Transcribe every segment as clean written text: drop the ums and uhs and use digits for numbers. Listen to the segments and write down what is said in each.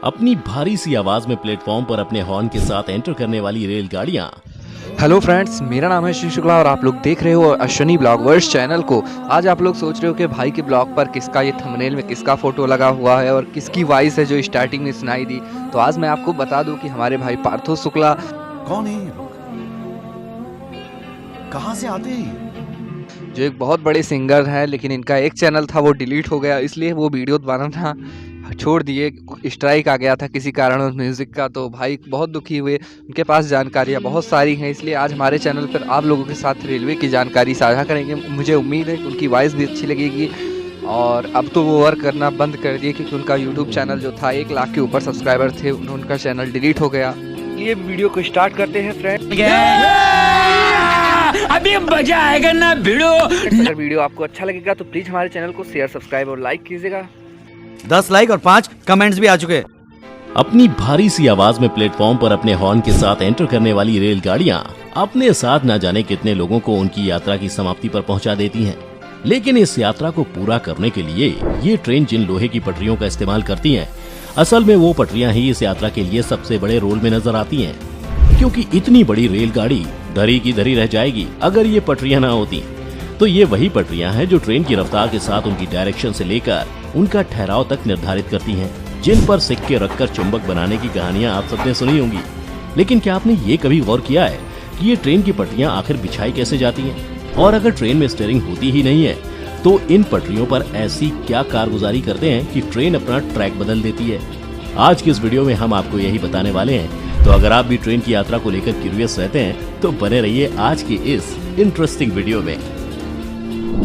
अपनी भारी सी आवाज में प्लेटफॉर्म पर अपने हॉर्न के साथ एंटर करने वाली रेलगाड़ियां। हेलो फ्रेंड्स, मेरा नाम है श्री शुक्ला और आप लोग देख रहे हो अश्विनी ब्लॉगवर्स चैनल को। आज आप लोग सोच रहे हो कि भाई के ब्लॉग पर किसका ये थंबनेल में किसका फोटो लगा हुआ है और किसकी वॉइस है जो स्टार्टिंग में सुनाई दी। तो आज मैं आपको बता दूं कि हमारे भाई पार्थो शुक्ला। कौन है ये लोग? कहाँ से आते हैं? जो एक बहुत बड़े सिंगर हैं, लेकिन इनका एक चैनल था वो डिलीट हो गया, इसलिए वो वीडियो बनाना छोड़ दिए। स्ट्राइक आ गया था किसी कारण म्यूज़िक का, तो भाई बहुत दुखी हुए। उनके पास जानकारियाँ बहुत सारी हैं, इसलिए आज हमारे चैनल पर आप लोगों के साथ रेलवे की जानकारी साझा करेंगे। मुझे उम्मीद है कि उनकी वॉइस भी अच्छी लगेगी। और अब तो वो वर्क करना बंद कर दिए क्योंकि उनका यूट्यूब चैनल जो था 1 लाख के ऊपर सब्सक्राइबर थे, उनका चैनल डिलीट हो गया। ये वीडियो को स्टार्ट करते हैं फ्रेंड। अभी मजा आएगा ना भिड़ो। अगर वीडियो आपको अच्छा लगेगा तो प्लीज हमारे चैनल को शेयर, सब्सक्राइब और लाइक कीजिएगा। 10 लाइक और 5 कमेंट्स भी आ चुके हैं। अपनी भारी सी आवाज में प्लेटफॉर्म पर अपने हॉर्न के साथ एंटर करने वाली रेलगाड़ियां अपने साथ न जाने कितने लोगों को उनकी यात्रा की समाप्ति पर पहुंचा देती हैं। लेकिन इस यात्रा को पूरा करने के लिए ये ट्रेन जिन लोहे की पटरियों का इस्तेमाल करती हैं, असल में वो पटरियां ही इस यात्रा के लिए सबसे बड़े रोल में नजर आती हैं। क्योंकि इतनी बड़ी रेलगाड़ी धरी की धरी रह जाएगी अगर ये पटरियां ना होती। तो ये वही पटरियां हैं जो ट्रेन की रफ्तार के साथ उनकी डायरेक्शन से लेकर उनका ठहराव तक निर्धारित करती हैं, जिन पर सिक्के रखकर चुंबक बनाने की कहानियां आप सबने सुनी होंगी। लेकिन क्या आपने ये कभी गौर किया है कि ये ट्रेन की पटरियां आखिर बिछाई कैसे जाती हैं? और अगर ट्रेन में स्टीयरिंग होती ही नहीं है तो इन पटरियों पर ऐसी क्या कारगुजारी करते हैं कि ट्रेन अपना ट्रैक बदल देती है? आज की इस वीडियो में हम आपको यही बताने वाले हैं। तो अगर आप भी ट्रेन की यात्रा को लेकर क्यूरियस रहते हैं तो बने रहिए आज की इस इंटरेस्टिंग वीडियो में।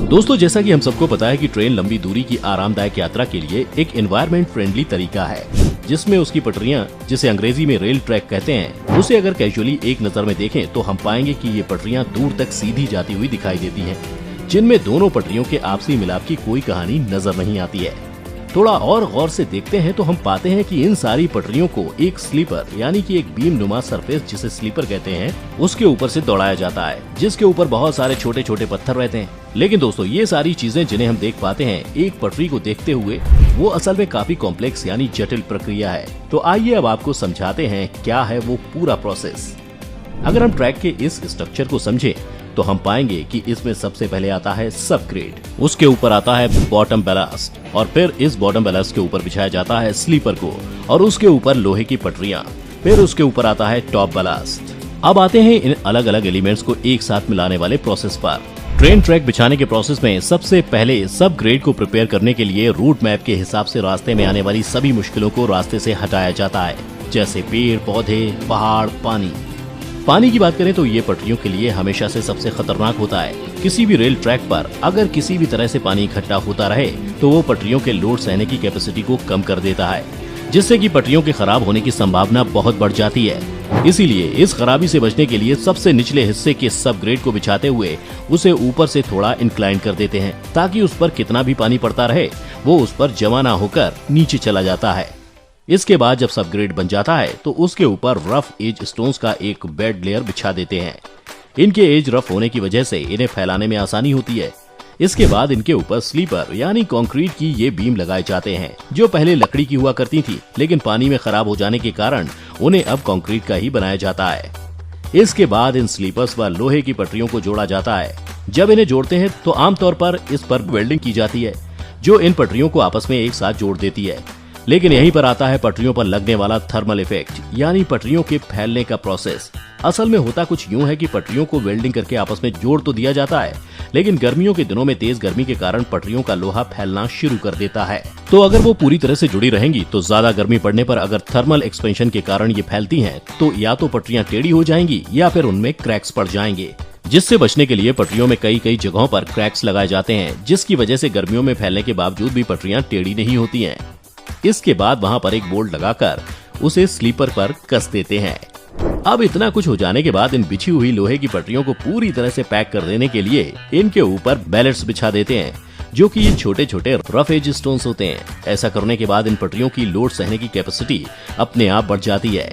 दोस्तों, जैसा कि हम सबको पता है कि ट्रेन लंबी दूरी की आरामदायक यात्रा के लिए एक एनवायरमेंट फ्रेंडली तरीका है, जिसमें उसकी पटरियां, जिसे अंग्रेजी में रेल ट्रैक कहते हैं, उसे अगर कैजुअली एक नजर में देखें तो हम पाएंगे कि ये पटरियां दूर तक सीधी जाती हुई दिखाई देती हैं, जिनमें दोनों पटरियों के आपसी मिलाप की कोई कहानी नजर नहीं आती है। थोड़ा और गौर से देखते हैं तो हम पाते हैं कि इन सारी पटरियों को एक स्लीपर यानी कि एक बीम नुमा सरफेस, जिसे स्लीपर कहते हैं, उसके ऊपर से दौड़ाया जाता है, जिसके ऊपर बहुत सारे छोटे छोटे पत्थर रहते हैं। लेकिन दोस्तों, ये सारी चीजें जिन्हें हम देख पाते हैं एक पटरी को देखते हुए, वो असल में काफी कॉम्प्लेक्स यानी जटिल प्रक्रिया है। तो आइए अब आपको समझाते हैं क्या है वो पूरा प्रोसेस। अगर हम ट्रैक के इस स्ट्रक्चर को समझें तो हम पाएंगे कि इसमें सबसे पहले आता है सब ग्रेड, उसके ऊपर आता है बॉटम बैलास्ट, और फिर इस बॉटम बैलास्ट के ऊपर बिछाया जाता है स्लीपर को, और उसके ऊपर लोहे की पटरियां, फिर उसके ऊपर आता है टॉप बैलास्ट। अब आते हैं इन अलग अलग एलिमेंट्स को एक साथ मिलाने वाले प्रोसेस पर। ट्रेन ट्रैक बिछाने के प्रोसेस में सबसे पहले सब ग्रेड को प्रिपेयर करने के लिए रूट मैप के हिसाब से रास्ते में आने वाली सभी मुश्किलों को रास्ते से हटाया जाता है, जैसे पेड़ पौधे, पहाड़, पानी की बात करें तो ये पटरियों के लिए हमेशा से सबसे खतरनाक होता है। किसी भी रेल ट्रैक पर अगर किसी भी तरह से पानी इकट्ठा होता रहे तो वो पटरियों के लोड सहने की कैपेसिटी को कम कर देता है, जिससे कि पटरियों के खराब होने की संभावना बहुत बढ़ जाती है। इसीलिए इस खराबी से बचने के लिए सबसे निचले हिस्से के सब ग्रेड को बिछाते हुए उसे ऊपर से थोड़ा इंक्लाइन कर देते हैं, ताकि उस पर कितना भी पानी पड़ता रहे वो उस पर जमा ना होकर नीचे चला जाता है। इसके बाद जब सब ग्रेड बन जाता है तो उसके ऊपर रफ एज स्टोन्स का एक बेड लेयर बिछा देते हैं। इनके एज रफ होने की वजह से इन्हें फैलाने में आसानी होती है। इसके बाद इनके ऊपर स्लीपर यानी कंक्रीट की ये बीम लगाए जाते हैं, जो पहले लकड़ी की हुआ करती थी, लेकिन पानी में खराब हो जाने के कारण उन्हें अब कंक्रीट का ही बनाया जाता है। इसके बाद इन स्लीपर्स पर लोहे की पटरियों को जोड़ा जाता है। जब इन्हें जोड़ते हैं तो आमतौर पर इस पर वेल्डिंग की जाती है, जो इन पटरियों को आपस में एक साथ जोड़ देती है। लेकिन यहीं पर आता है पटरियों पर लगने वाला थर्मल इफेक्ट, यानी पटरियों के फैलने का प्रोसेस। असल में होता कुछ यूं है कि पटरियों को वेल्डिंग करके आपस में जोड़ तो दिया जाता है, लेकिन गर्मियों के दिनों में तेज गर्मी के कारण पटरियों का लोहा फैलना शुरू कर देता है। तो अगर वो पूरी तरह से जुड़ी रहेंगी तो ज्यादा गर्मी पड़ने पर अगर थर्मल एक्सपेंशन के कारण ये फैलती हैं, तो या तो पटरियां टेढ़ी हो जाएंगी या फिर उनमें क्रैक्स पड़ जाएंगे। जिससे बचने के लिए पटरियों में कई जगहों पर क्रैक्स लगाए जाते हैं, जिसकी वजह से गर्मियों में फैलने के बावजूद भी पटरियां टेढ़ी नहीं होती हैं। इसके बाद वहां पर एक बोल्ट लगाकर उसे स्लीपर पर कस देते हैं। अब इतना कुछ हो जाने के बाद इन बिछी हुई लोहे की पटरियों को पूरी तरह से पैक कर देने के लिए इनके ऊपर बैलेट्स बिछा देते हैं, जो कि ये छोटे छोटे रफ एज स्टोन्स होते हैं। ऐसा करने के बाद इन पटरियों की लोड सहने की कैपेसिटी अपने आप बढ़ जाती है।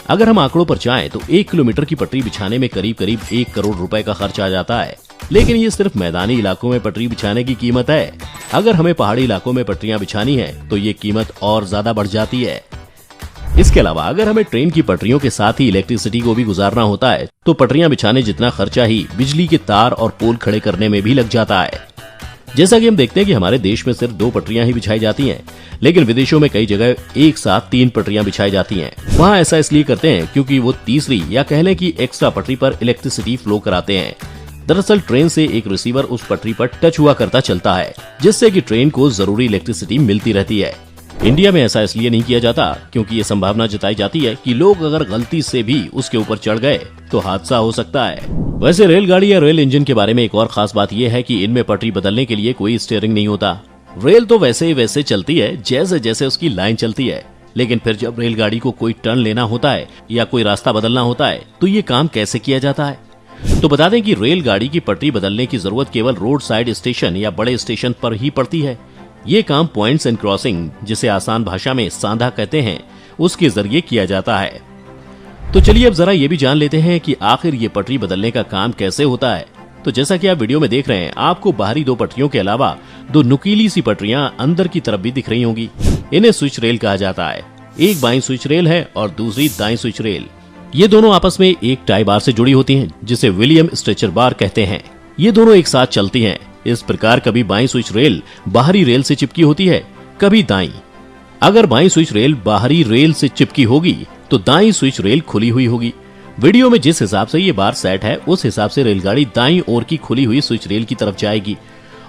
अगर हम आंकड़ों पर जाएं तो 1 किलोमीटर की पटरी बिछाने में करीब 1 करोड़ रुपए का खर्च आ जाता है। लेकिन ये सिर्फ मैदानी इलाकों में पटरी बिछाने की कीमत है। अगर हमें पहाड़ी इलाकों में पटरियां बिछानी है तो ये कीमत और ज्यादा बढ़ जाती है। इसके अलावा अगर हमें ट्रेन की पटरियों के साथ ही इलेक्ट्रिसिटी को भी गुजारना होता है तो पटरियां बिछाने जितना खर्चा ही बिजली के तार और पोल खड़े करने में भी लग जाता है। जैसा कि हम देखते हैं कि हमारे देश में सिर्फ 2 पटरियां ही बिछाई जाती हैं, लेकिन विदेशों में कई जगह एक साथ 3 पटरियां बिछाई जाती हैं। वहाँ ऐसा इसलिए करते हैं क्योंकि वो तीसरी या कह लें कि एक्स्ट्रा पटरी पर इलेक्ट्रिसिटी फ्लो कराते हैं। दरअसल ट्रेन से एक रिसीवर उस पटरी पर टच हुआ करता चलता है, जिससे कि ट्रेन को जरूरी इलेक्ट्रिसिटी मिलती रहती है। इंडिया में ऐसा इसलिए नहीं किया जाता क्योंकि ये संभावना जताई जाती है कि लोग अगर गलती से भी उसके ऊपर चढ़ गए तो हादसा हो सकता है। वैसे रेलगाड़ी या रेल इंजन के बारे में एक और खास बात यह है कि इनमें पटरी बदलने के लिए कोई स्टीयरिंग नहीं होता। रेल तो वैसे ही वैसे चलती है जैसे जैसे उसकी लाइन चलती है, लेकिन फिर जब रेलगाड़ी को कोई टर्न लेना होता है या कोई रास्ता बदलना होता है तो ये काम कैसे किया जाता है? तो बता दें कि रेलगाड़ी की पटरी बदलने की जरूरत केवल रोड साइड स्टेशन या बड़े स्टेशन पर ही पड़ती है। ये काम पॉइंट्स एंड क्रॉसिंग, जिसे आसान भाषा में सांधा कहते हैं, उसके जरिए किया जाता है। तो चलिए अब जरा ये भी जान लेते हैं कि आखिर ये पटरी बदलने का काम कैसे होता है। तो जैसा कि आप वीडियो में देख रहे हैं, आपको बाहरी 2 पटरियों के अलावा 2 नुकीली सी पटरियां अंदर की तरफ भी दिख रही होंगी। इन्हें स्विच रेल कहा जाता है। एक बाईं स्विच रेल है और दूसरी दाईं स्विच रेल। ये दोनों आपस में एक टाई बार से जुड़ी होती हैं, जिसे विलियम स्ट्रेचर बार कहते हैं। ये दोनों एक साथ चलती हैं। इस प्रकार कभी बाईं स्विच रेल बाहरी रेल से चिपकी होती है, कभी दाईं। अगर बाईं स्विच रेल बाहरी रेल से चिपकी होगी तो दाईं स्विच रेल खुली हुई होगी। वीडियो में जिस हिसाब से ये बार सेट है उस हिसाब से रेलगाड़ी दाईं ओर की खुली हुई स्विच रेल की तरफ जाएगी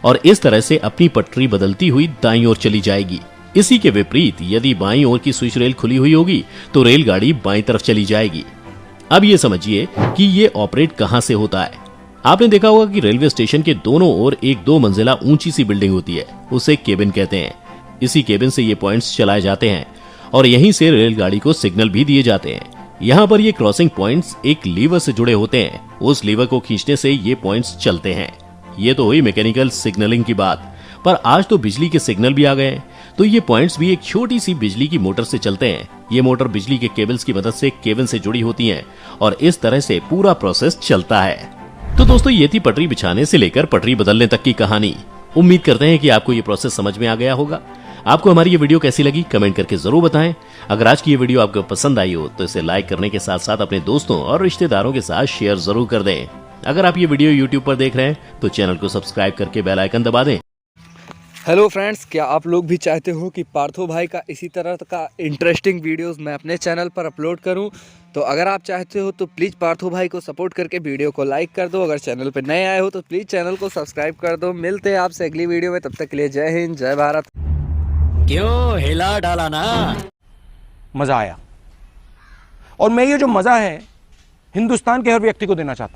और इस तरह से अपनी पटरी बदलती हुई दाईं ओर चली जाएगी। इसी के विपरीत यदि बाईं ओर की स्विच रेल खुली हुई होगी तो रेलगाड़ी बाईं तरफ चली जाएगी। अब ये समझिए कि ये ऑपरेट कहां से होता है। आपने देखा होगा कि रेलवे स्टेशन के दोनों ओर एक 2 मंजिला ऊंची सी बिल्डिंग होती है, उसे केबिन कहते हैं। इसी केबिन से ये पॉइंट्स चलाए जाते हैं और यहीं से रेलगाड़ी को सिग्नल भी दिए जाते हैं। यहाँ पर ये क्रॉसिंग पॉइंट्स एक लीवर से जुड़े होते हैं। उस लीवर को खींचने से ये पॉइंट्स चलते हैं। ये तो हुई मैकेनिकल सिग्नलिंग की बात, पर आज तो बिजली के सिग्नल भी आ गए हैं, तो ये पॉइंट्स भी एक छोटी सी बिजली की मोटर से चलते हैं। ये मोटर बिजली के केबल्स की मदद से केबिन से जुड़ी होती हैं और इस तरह से पूरा प्रोसेस चलता है। तो दोस्तों ये थी पटरी बिछाने से लेकर पटरी बदलने तक की कहानी। उम्मीद करते हैं कि आपको ये प्रोसेस समझ में आ गया होगा। आपको हमारी ये वीडियो कैसी लगी कमेंट करके जरूर बताएं। अगर आज की ये वीडियो आपको पसंद आई हो तो इसे लाइक करने के साथ साथ अपने दोस्तों और रिश्तेदारों के साथ शेयर जरूर कर दें। अगर आप ये वीडियो यूट्यूब पर देख रहे हैं तो चैनल को सब्सक्राइब करके बेल आइकन दबा दें। हेलो फ्रेंड्स, क्या आप लोग भी चाहते हो कि पार्थो भाई का इसी तरह का इंटरेस्टिंग वीडियोस मैं अपने चैनल पर अपलोड करूं? तो अगर आप चाहते हो तो प्लीज़ पार्थो भाई को सपोर्ट करके वीडियो को लाइक कर दो। अगर चैनल पर नए आए हो तो प्लीज़ चैनल को सब्सक्राइब कर दो। मिलते हैं आपसे अगली वीडियो में, तब तक के लिए जय हिंद, जय भारत। क्यों हिला डाला ना? मजा आया और मैं ये जो मजा है हिंदुस्तान के हर व्यक्ति को देना चाहता हूं।